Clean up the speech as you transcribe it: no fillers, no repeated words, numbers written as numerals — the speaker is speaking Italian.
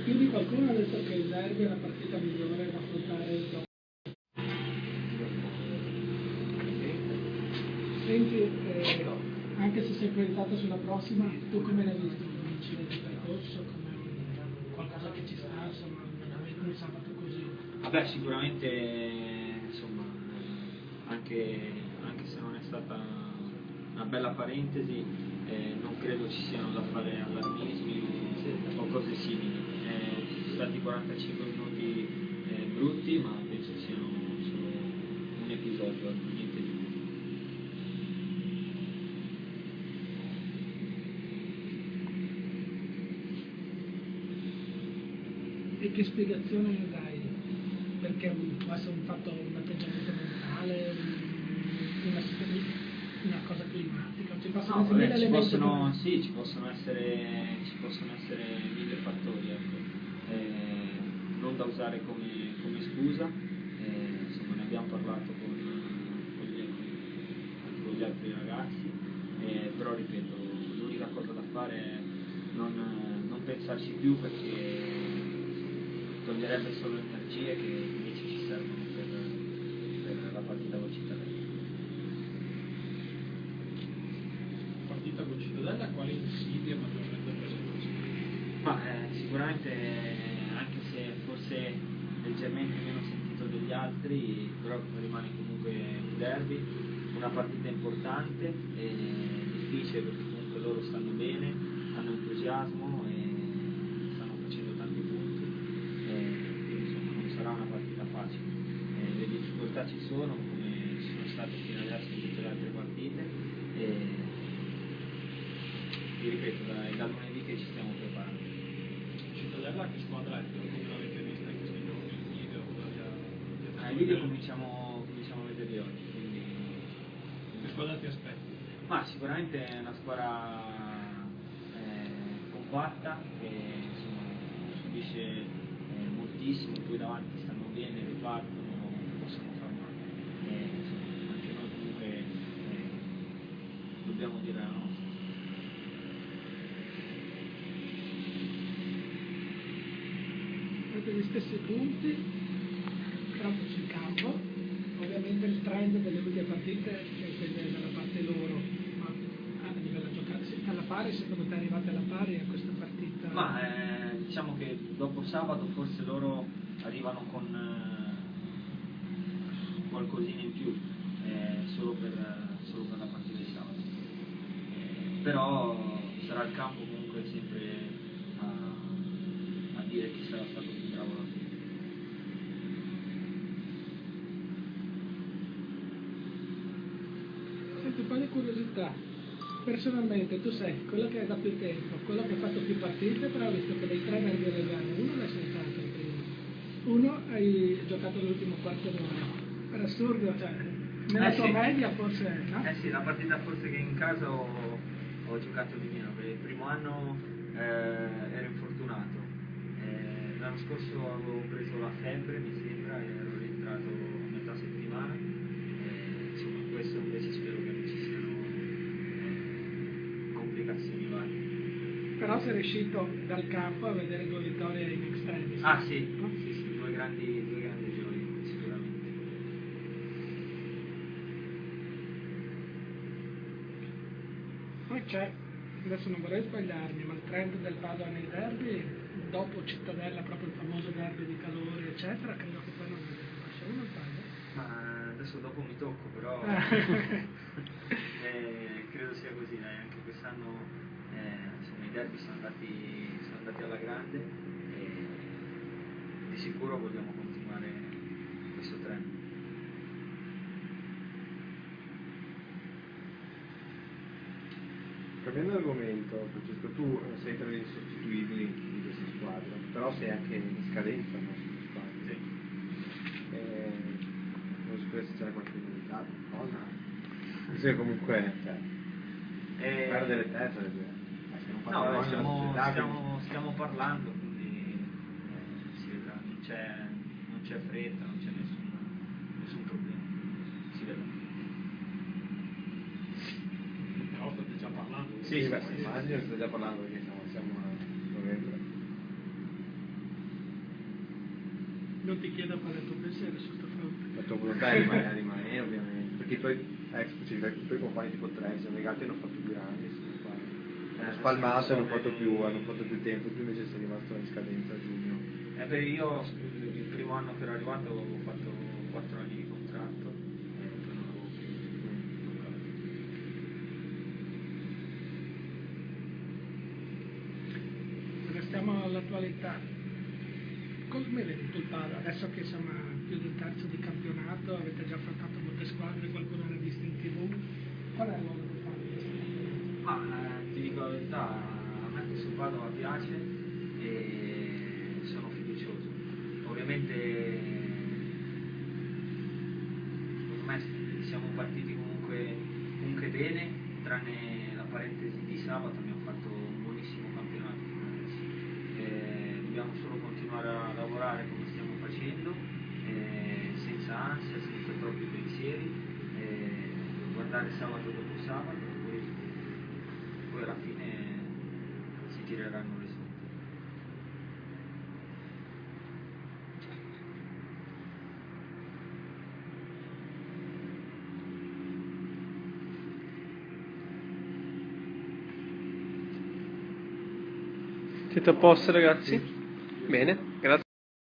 più di qualcuno ha detto che il derby è la partita migliore da affrontare dopo. Senti, anche se sei proiettato sulla prossima, tu come l'hai visto? L'incidente di percorso, come qualcosa che ci sta, insomma, veramente un sabato così? Vabbè, sicuramente, insomma, anche se non è stata una bella parentesi, non credo ci siano da fare allarmismi o cose simili. Ci sono stati 45 minuti brutti, ma penso siano solo un episodio, niente di più. E che spiegazione ne dai? Perché può essere un fatto, un atteggiamento mentale, una cosa climatica? Ci possono essere mille elementi. Ci possono essere mille fattori, ecco. Non da usare come scusa, insomma ne abbiamo parlato con gli altri ragazzi, però ripeto, l'unica cosa da fare è non pensarci più, perché toglierebbe solo energie che invece ci servono per la partita con Cittadella. Partita con Cittadella, quali insidie maggiormente prese così? Ma sicuramente, anche se forse leggermente meno sentito degli altri, però rimane comunque un derby, una partita importante e difficile, perché comunque loro stanno bene, hanno entusiasmo e stanno facendo tanti punti, quindi insomma non sarà una partita facile. Le difficoltà ci sono, come ci sono state fino adesso in tutte le altre partite, e vi ripeto, è da lunedì che ci stiamo preparando. Cittadella, che squadra è? Come l'avete vista in questi giorni? Il video? I video cominciamo a vederli oggi, quindi... Che squadra ti aspetti? Ma sicuramente è una squadra compatta, che insomma subisce moltissimo, poi davanti stanno bene, ripartono, possono far male. Insomma, anche noi comunque dobbiamo dire la nostra. Avete gli stessi punti, però sul campo. Ovviamente il trend delle ultime partite è quello dalla parte loro, ma a livello giocare, alla pari, secondo te arrivate alla pari a questa partita? Ma diciamo che dopo sabato forse loro arrivano con qualcosina in più, solo per la partita di sabato. Però sarà il campo comunque sempre a dire chi sarà stato più bravo alla fine. Senti, un po' di curiosità. Personalmente tu sei quello che è da più tempo, quello che ha fatto più partite, però ho visto che dei tre derby reggiani, uno l'hai saltato il primo, uno hai giocato l'ultimo quarto d'ora. Per assurdo, cioè, nella tua Sì. media forse, no? Sì, la partita forse che in casa ho giocato di meno, perché il primo anno ero infortunato, l'anno scorso avevo preso la febbre, mi sembra, e ero rientrato a metà settimana, insomma questo invece spero che non ci siano complicazioni varie. Però sei riuscito dal campo a vedere due vittorie in extremis. Ah sì, sì, due grandi gioie, sicuramente. Poi c'è, adesso non vorrei sbagliarmi, ma il trend del Padova nei derby, dopo Cittadella, proprio il famoso derby di Calori, eccetera, credo che poi non ne lascia uno, sbaglio. Ma adesso dopo mi tocco, però credo sia così, dai. Anche quest'anno insomma, i derby sono andati alla grande e di sicuro vogliamo continuare questo trend. Cambiando argomento, Francesco, tu sei tra i sostituibili di questa squadra, però sei anche in scadenza, no, sulla squadra. Sì. Non so se c'è qualche novità, qualcosa. Se comunque, perdere te sarebbe... No, stiamo parlando, quindi si vedrà, non c'è fretta, non c'è nessun problema, si vedrà. Però state già parlando. Sì, immagino che stai già parlando perché siamo a novembre. Non ti chiedo qual è il tuo pensiero su questo fronte. La tua volontà è rimanere ovviamente, perché i tuoi compagni tipo tre, se negati hanno fatto 2 anni, hanno spalmato e hanno fatto più tempo, tu invece sei rimasto in scadenza a giugno. Io il primo anno che ero arrivato avevo fatto 4 anni di contratto e poi non avevo più toccato. Restiamo all'attualità. Come vedi tu il Padova? Adesso che siamo a più di un terzo di campionato, avete già affrontato molte squadre, qualcuno l'ha vista in TV. Qual è il ruolo del Padova in questo campionato? Ti dico la verità, a me questo Padova piace e sono fiducioso. Ovviamente secondo me siamo partiti comunque bene, tranne la parentesi di sabato abbiamo fatto un buonissimo campionato fino adesso. Dobbiamo solo continuare a lavorare come stiamo facendo, senza ansia, senza troppi pensieri, guardare sabato dopo sabato, poi alla fine si tireranno le somme. Siete a posto ragazzi? Bene.